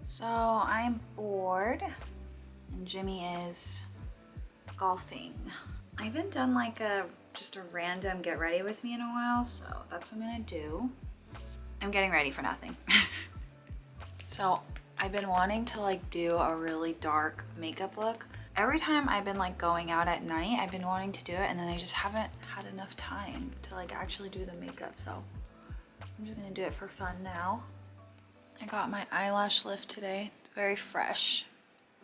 So I'm bored and Jimmy is golfing. I haven't done like just a random get ready with me in a while, so that's what I'm gonna do. I'm getting ready for nothing. So I've been wanting to like do a really dark makeup look. Every time I've been like going out at night, I've been wanting to do it, and then I just haven't had enough time to like actually do the makeup. So I'm just gonna do it for fun now. I got my eyelash lift today. It's very fresh.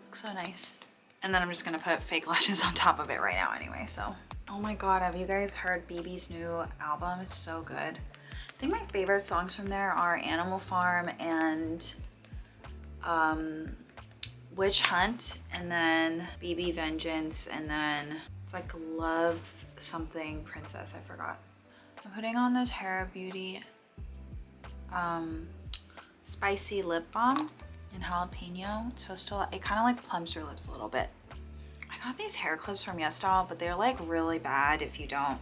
Looks so nice. And then I'm just gonna put fake lashes on top of it right now anyway, so. Oh my God, have you guys heard BB's new album? It's so good. I think my favorite songs from there are Animal Farm and Witch Hunt, and then BB Vengeance, and then it's like Love Something Princess, I forgot. I'm putting on this Hera Beauty spicy lip balm in jalapeno, so still it kind of like plumps your lips a little bit. I got these hair clips from YesStyle, but they're like really bad if you don't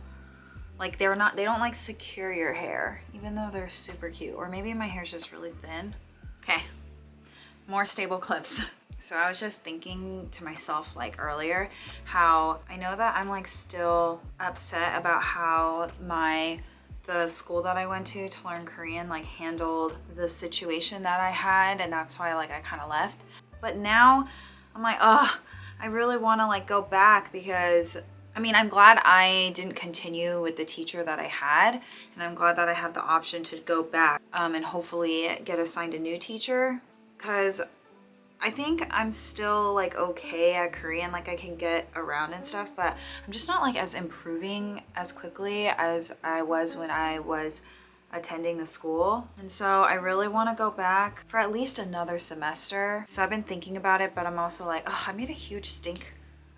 like, they don't like secure your hair, even though they're super cute. Or maybe my hair's just really thin. Okay, more stable clips. So I was just thinking to myself like earlier how I know that I'm like still upset about how the school that I went to learn Korean like handled the situation that I had, and that's why like I kind of left. But now I'm like, oh, I really want to like go back, because I mean, I'm glad I didn't continue with the teacher that I had, and I'm glad that I have the option to go back and hopefully get assigned a new teacher, because I think I'm still like okay at Korean, like I can get around and stuff, but I'm just not like as improving as quickly as I was when I was attending the school. And so I really want to go back for at least another semester. So I've been thinking about it, but I'm also like, oh, I made a huge stink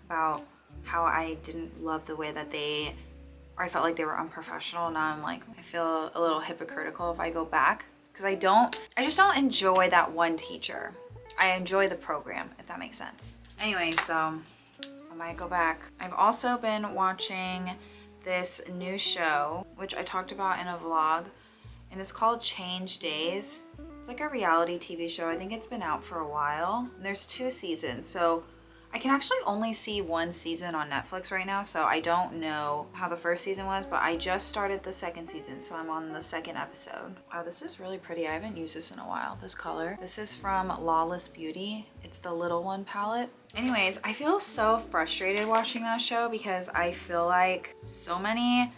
about how I didn't love the way that I felt like they were unprofessional. Now I'm like, I feel a little hypocritical if I go back, because I just don't enjoy that one teacher. I enjoy the program, if that makes sense. Anyway, so I might go back. I've also been watching this new show, which I talked about in a vlog, and it's called Change Days. It's like a reality TV show. I think it's been out for a while. And there's 2 seasons, so I can actually only see 1 season on Netflix right now, so I don't know how the first season was, but I just started the 2nd season, so I'm on the 2nd episode. Wow, this is really pretty. I haven't used this in a while, this color. This is from Lawless Beauty. It's the Little One palette. Anyways, I feel so frustrated watching that show because I feel like so many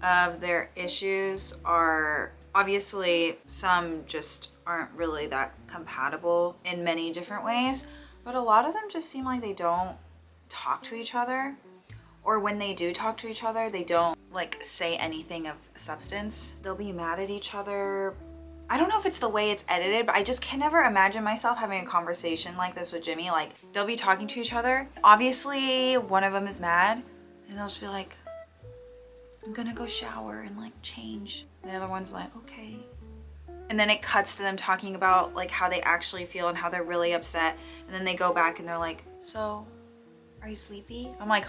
of their issues are, obviously some just aren't really that compatible in many different ways, but a lot of them just seem like they don't talk to each other, or when they do talk to each other, they don't like say anything of substance. They'll be mad at each other. I don't know if it's the way it's edited, but I just can never imagine myself having a conversation like this with Jimmy. Like, they'll be talking to each other. Obviously, one of them is mad, and they'll just be like, I'm gonna go shower and like change. The other one's like, okay. And then it cuts to them talking about like how they actually feel and how they're really upset. And then they go back and they're like, so are you sleepy? I'm like,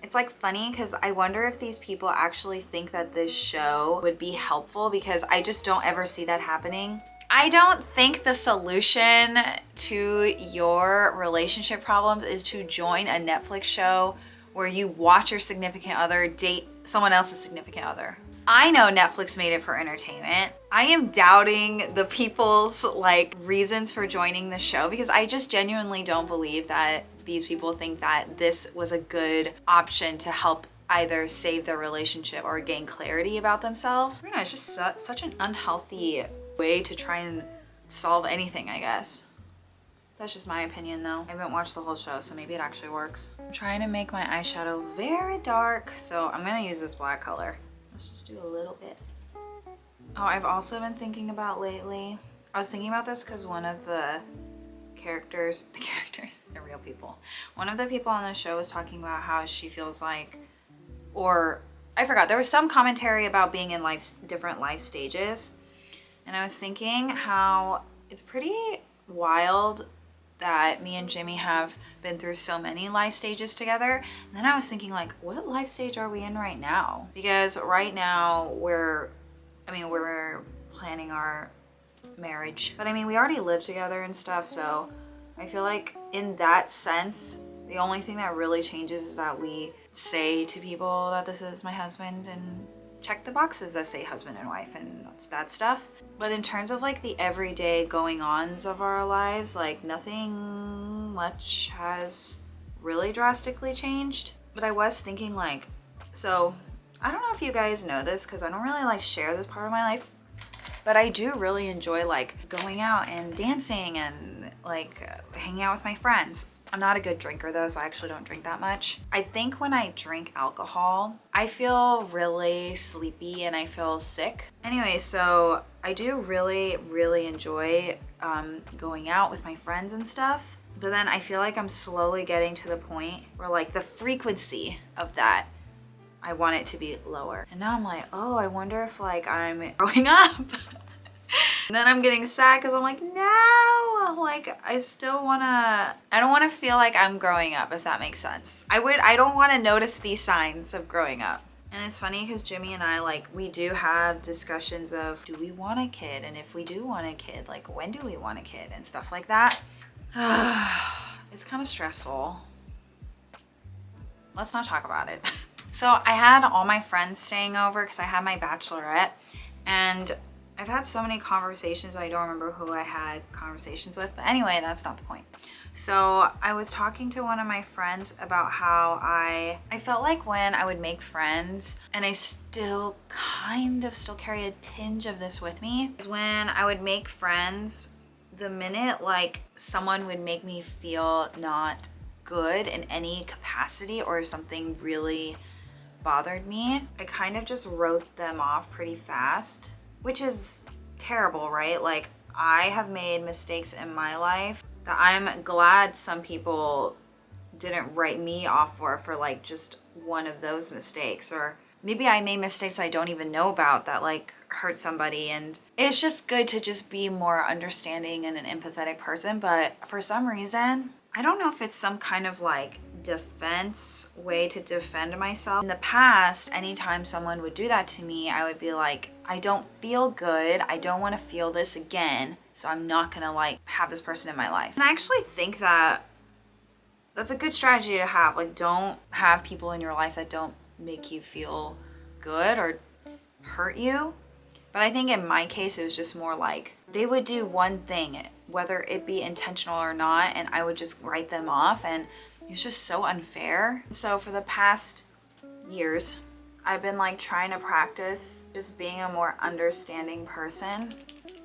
it's like funny because I wonder if these people actually think that this show would be helpful, because I just don't ever see that happening. I don't think the solution to your relationship problems is to join a Netflix show where you watch your significant other date someone else's significant other. I know Netflix made it for entertainment. I am doubting the people's like reasons for joining the show, because I just genuinely don't believe that these people think that this was a good option to help either save their relationship or gain clarity about themselves. I don't know, it's just such an unhealthy way to try and solve anything, I guess. That's just my opinion though. I haven't watched the whole show, so maybe it actually works. I'm trying to make my eyeshadow very dark, so I'm gonna use this black color. Let's just do a little bit. Oh, I've also been thinking about lately, I was thinking about this because one of the characters, they're real people. One of the people on the show was talking about how she feels like, or I forgot, there was some commentary about being in different life stages. And I was thinking how it's pretty wild that me and Jimmy have been through so many life stages together. And then I was thinking like, what life stage are we in right now? Because right now we're planning our marriage. But I mean, we already live together and stuff, so I feel like in that sense, the only thing that really changes is that we say to people that this is my husband and check the boxes that say husband and wife and that's that stuff. But in terms of like the everyday going ons of our lives, like nothing much has really drastically changed. But I was thinking like, so I don't know if you guys know this because I don't really like share this part of my life, but I do really enjoy like going out and dancing and like hanging out with my friends. I'm not a good drinker though, so I actually don't drink that much. I think when I drink alcohol, I feel really sleepy and I feel sick. Anyway, so I do really, really enjoy going out with my friends and stuff. But then I feel like I'm slowly getting to the point where like the frequency of that, I want it to be lower. And now I'm like, oh, I wonder if like I'm growing up. And then I'm getting sad because I'm like, no, like I don't want to feel like I'm growing up, if that makes sense. I don't want to notice these signs of growing up. And it's funny because Jimmy and I, like, we do have discussions of, do we want a kid? And if we do want a kid, like, when do we want a kid? And stuff like that. It's kind of stressful. Let's not talk about it. So I had all my friends staying over because I had my bachelorette, and I've had so many conversations, I don't remember who I had conversations with, but anyway, that's not the point. So I was talking to one of my friends about how I felt like when I would make friends, and I still kind of still carry a tinge of this with me, is when I would make friends, the minute like someone would make me feel not good in any capacity or something really bothered me, I kind of just wrote them off pretty fast. Which is terrible, right? Like, I have made mistakes in my life that I'm glad some people didn't write me off for like just one of those mistakes. Or maybe I made mistakes I don't even know about that like hurt somebody. And it's just good to just be more understanding and an empathetic person. But for some reason, I don't know if it's some kind of like defense way to defend myself. In the past, anytime someone would do that to me, I would be like, I don't feel good. I don't want to feel this again. So I'm not gonna like have this person in my life. And I actually think that that's a good strategy to have. Like, don't have people in your life that don't make you feel good or hurt you. But I think in my case, it was just more like they would do one thing, whether it be intentional or not, and I would just write them off. And it's just so unfair. So for the past years, I've been like trying to practice just being a more understanding person.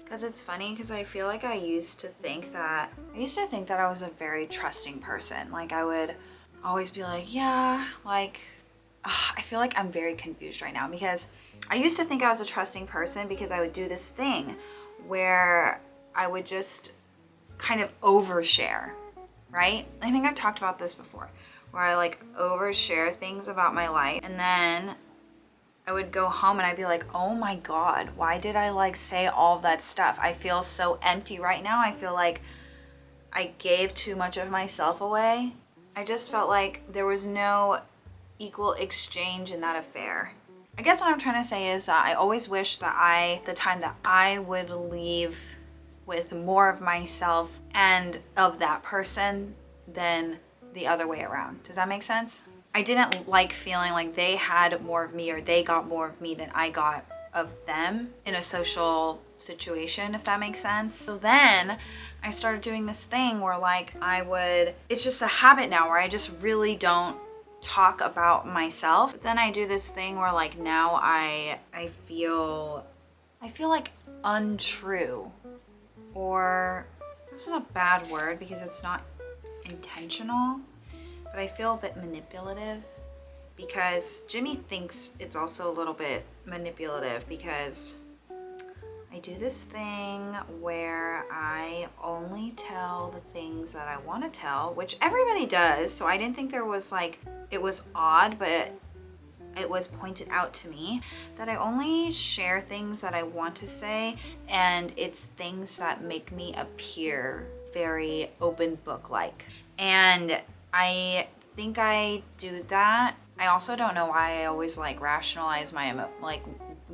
Because it's funny because I feel like I used to think that I was a very trusting person. Like I would always be like, yeah, like, I feel like I'm very confused right now because I used to think I was a trusting person because I would do this thing where I would just kind of overshare. Right? I think I've talked about this before, where I like overshare things about my life, and then I would go home and I'd be like, oh my God, why did I like say all of that stuff? I feel so empty right now. I feel like I gave too much of myself away. I just felt like there was no equal exchange in that affair. I guess what I'm trying to say is that I always wish that the time that I would leave with more of myself and of that person than the other way around. Does that make sense? I didn't like feeling like they had more of me or they got more of me than I got of them in a social situation, if that makes sense. So then I started doing this thing where like it's just a habit now where I just really don't talk about myself. But then I do this thing where like now I feel like untrue. Or, this is a bad word because it's not intentional, but I feel a bit manipulative because Jimmy thinks it's also a little bit manipulative because I do this thing where I only tell the things that I want to tell, which everybody does. So I didn't think there was like, it was odd, but it was pointed out to me that I only share things that I want to say, and it's things that make me appear very open book like. And I think I do that. I also don't know why I always like rationalize why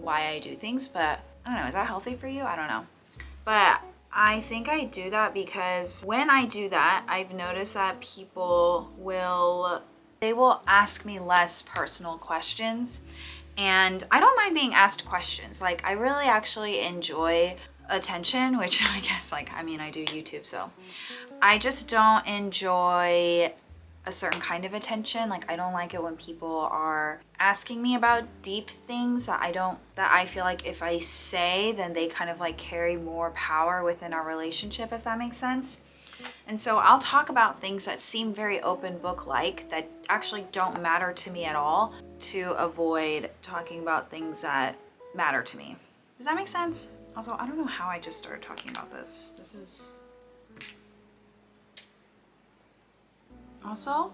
I do things, but I don't know, is that healthy for you? I don't know. But I think I do that because when I do that, I've noticed that people they will ask me less personal questions. And I don't mind being asked questions. Like, I really actually enjoy attention, which I guess, like, I mean, I do YouTube, so I just don't enjoy a certain kind of attention. Like, I don't like it when people are asking me about deep things that I feel like if I say, then they kind of like carry more power within our relationship, if that makes sense. And so I'll talk about things that seem very open book like, that actually don't matter to me at all, to avoid talking about things that matter to me. Does that make sense? Also, I don't know how I just started talking about this. Also,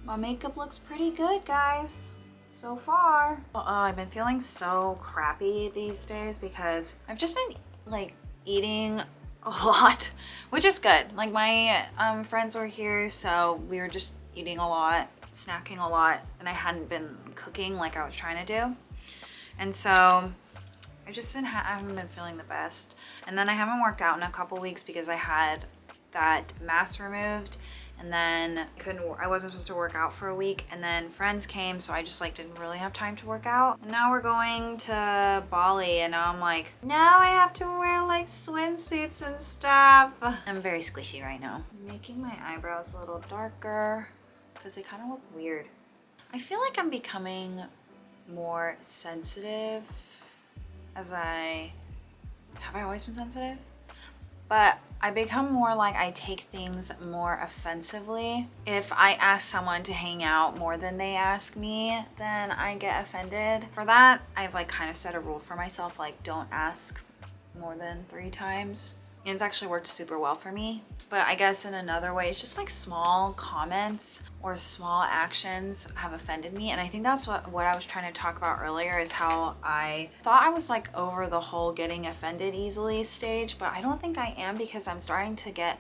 my makeup looks pretty good, guys, so far. I've been feeling so crappy these days because I've just been like eating a lot, which is good. Like, my friends were here, so we were just eating a lot, snacking a lot, and I hadn't been cooking like I was trying to do. And so I haven't been feeling the best. And then I haven't worked out in a couple weeks because I had that mass removed, and then I wasn't supposed to work out for a week, and then friends came, so I just like didn't really have time to work out. And now we're going to Bali, and now I'm like, now I have to wear like swimsuits and stuff. I'm very squishy right now. I'm making my eyebrows a little darker because they kind of look weird. I feel like I'm becoming more sensitive have I always been sensitive? But I become more like, I take things more offensively. If I ask someone to hang out more than they ask me, then I get offended. For that, I've like kind of set a rule for myself, like don't ask more than 3 times. And it's actually worked super well for me. But I guess in another way, it's just like small comments or small actions have offended me. And I think that's what I was trying to talk about earlier, is how I thought I was like over the whole getting offended easily stage, but I don't think I am, because I'm starting to get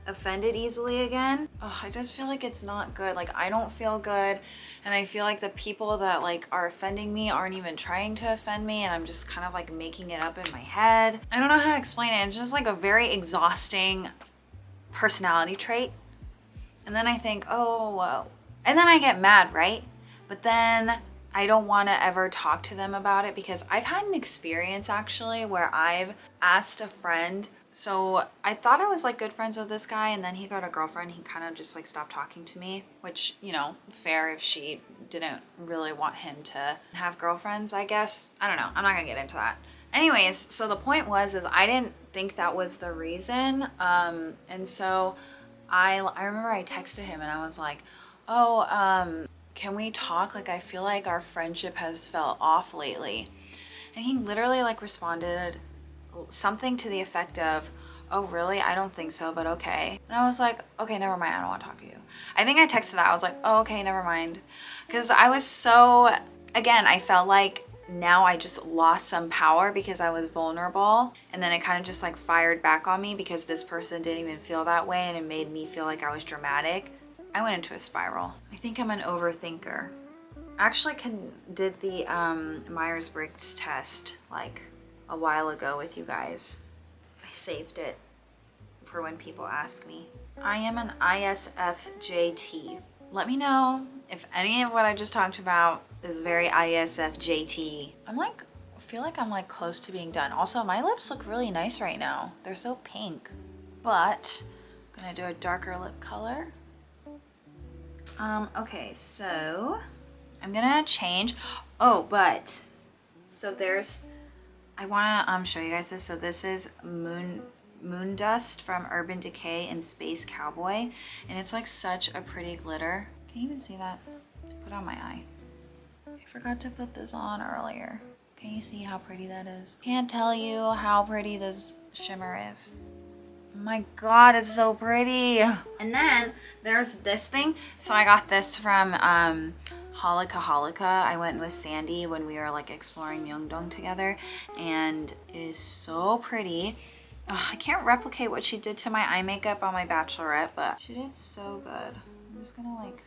offended easily again. I just feel like it's not good. Like, I don't feel good, and I feel like the people that like are offending me aren't even trying to offend me, and I'm just kind of like making it up in my head. I don't know how to explain it. It's just like a very exhausting personality trait. And then I think, oh, whoa. And then I get mad, right? But then I don't want to ever talk to them about it, because I've had an experience actually where I've asked a friend. So I thought I was like good friends with this guy, and then he got a girlfriend. He kind of just like stopped talking to me, which, you know, fair if she didn't really want him to have girlfriends, I guess. I don't know. I'm not gonna get into that. Anyways, so the point is I didn't think that was the reason. And so I remember I texted him and I was like, can we talk? Like, I feel like our friendship has felt off lately. And he literally like responded something to the effect of, oh really? I don't think so, but okay. And I was like, okay, never mind, I don't want to talk to you. I think I texted that. I was like, oh, okay, never mind. Because I was so, again, I felt like now I just lost some power because I was vulnerable, and then it kind of just like fired back on me because this person didn't even feel that way, and it made me feel like I was dramatic. I went into a spiral. I think I'm an overthinker. I actually did the Myers-Briggs test like a while ago with you guys. I saved it for when people ask me. I am an ISFJ. Let me know if any of what I just talked about is very ISFJ. I feel like I'm like close to being done. Also, my lips look really nice right now. They're so pink. But I'm gonna do a darker lip color. Okay, so I'm gonna change. I wanna show you guys this. So this is Moon Dust from Urban Decay in Space Cowboy, and it's like such a pretty glitter. Can you even see that? Put on my eye. I forgot to put this on earlier. Can you see how pretty that is? Can't tell you how pretty this shimmer is. Oh my god, it's so pretty. And then there's this thing. So I got this from Holika. I went with Sandy when we were like exploring Myeongdong together, and it is so pretty. I can't replicate what she did to my eye makeup on my bachelorette, but she did so good. I'm just gonna like,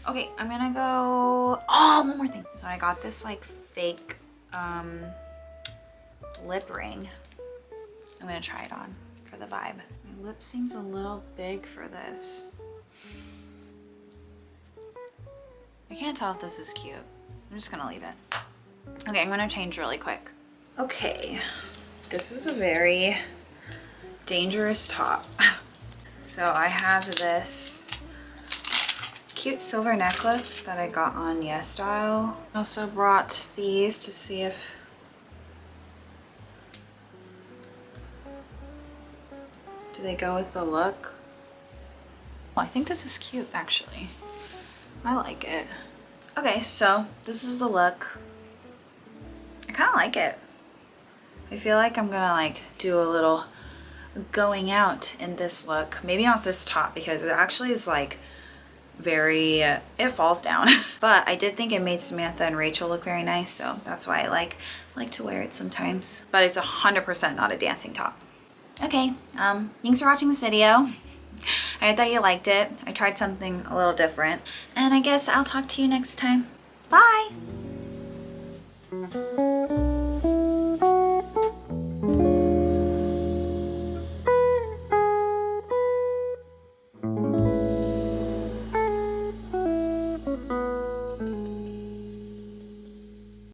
okay, I'm gonna go, one more thing. So I got this like fake lip ring. I'm gonna try it on for the vibe. My lip seems a little big for this. I can't tell if this is cute. I'm just gonna leave it. Okay, I'm gonna change really quick. Okay, this is a very dangerous top. So I have this cute silver necklace that I got on YesStyle. I also brought these to see if do they go with the look. Well, I think this is cute actually. I like it. Okay, so this is the look. I kind of like it. I feel like I'm gonna like do a little going out in this look. Maybe not this top because it actually is like very, it falls down. But I did think it made Samantha and Rachel look very nice, so that's why I like to wear it sometimes. But it's 100% not a dancing top. Okay, thanks for watching this video. I hope that you liked it. I tried something a little different. And I guess I'll talk to you next time. Bye!